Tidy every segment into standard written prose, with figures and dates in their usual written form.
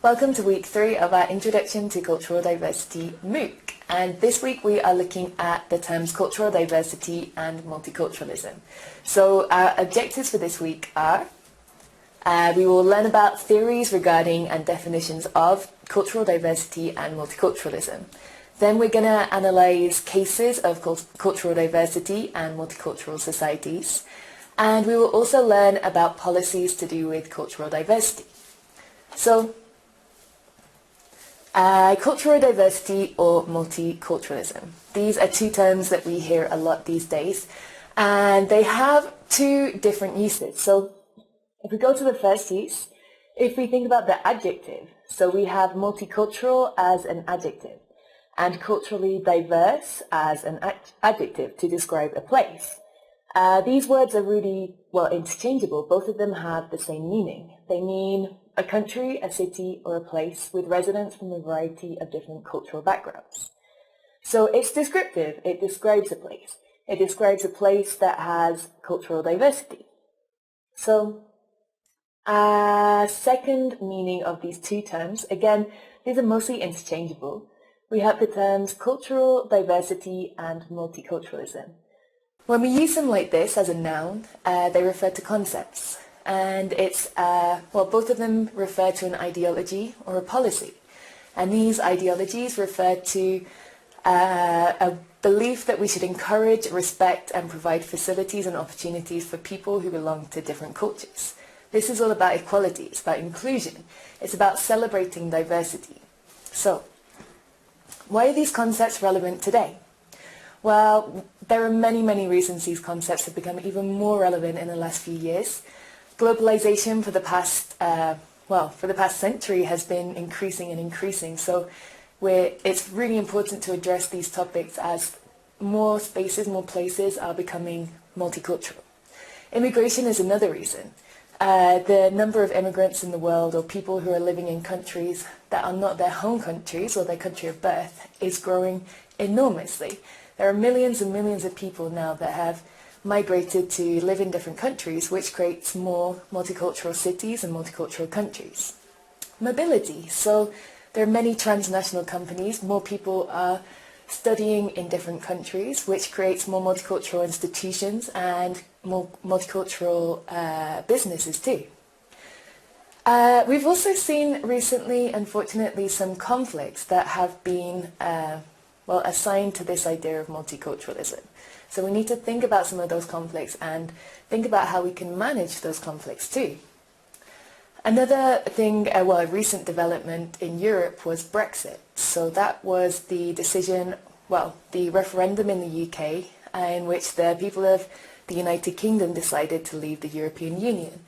Welcome to week 3 of our Introduction to Cultural Diversity MOOC. And this week we are looking at the terms cultural diversity and multiculturalism. So our objectives for this week are, we will learn about theories regarding and definitions of cultural diversity and multiculturalism. Then we're going to analyse cases of cultural diversity and multicultural societies. And we will also learn about policies to do with cultural diversity. So, cultural diversity or multiculturalism. These are two terms that we hear a lot these days, and they have two different uses. So, if we go to the first use, if we think about the adjective, so we have multicultural as an adjective, and culturally diverse as an adjective to describe a place. These words are really, interchangeable. Both of them have the same meaning. They mean a country, a city, or a place with residents from a variety of different cultural backgrounds. So it's descriptive. It describes a place. It describes a place that has cultural diversity. So, second meaning of these two terms, again, these are mostly interchangeable. We have the terms cultural diversity and multiculturalism. When we use them like this as a noun, they refer to concepts. And it's, both of them refer to an ideology or a policy. And these ideologies refer to a belief that we should encourage, respect, and provide facilities and opportunities for people who belong to different cultures. This is all about equality. It's about inclusion. It's about celebrating diversity. So, why are these concepts relevant today? Well, there are many, many reasons these concepts have become even more relevant in the last few years. Globalization for the past century has been increasing and increasing. So it's really important to address these topics as more spaces, more places are becoming multicultural. Immigration is another reason. The number of immigrants in the world, or people who are living in countries that are not their home countries or their country of birth, is growing enormously. There are millions and millions of people now that have migrated to live in different countries, which creates more multicultural cities and multicultural countries. Mobility. So there are many transnational companies. More people are studying in different countries, which creates more multicultural institutions and more multicultural businesses too. We've also seen recently, unfortunately, some conflicts that have been assigned to this idea of multiculturalism. So we need to think about some of those conflicts and think about how we can manage those conflicts too. Another thing, a recent development in Europe was Brexit. So that was the decision, the referendum in the UK in which the people of the United Kingdom decided to leave the European Union.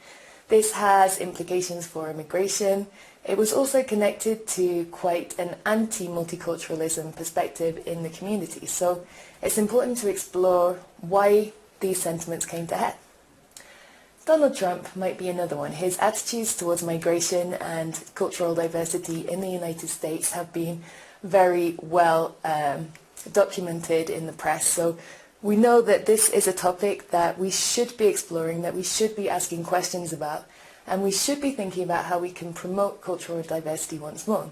This has implications for immigration. It was also connected to quite an anti-multiculturalism perspective in the community. So it's important to explore why these sentiments came to head. Donald Trump might be another one. His attitudes towards migration and cultural diversity in the United States have been very well documented in the press. So we know that this is a topic that we should be exploring, that we should be asking questions about, and we should be thinking about how we can promote cultural diversity once more.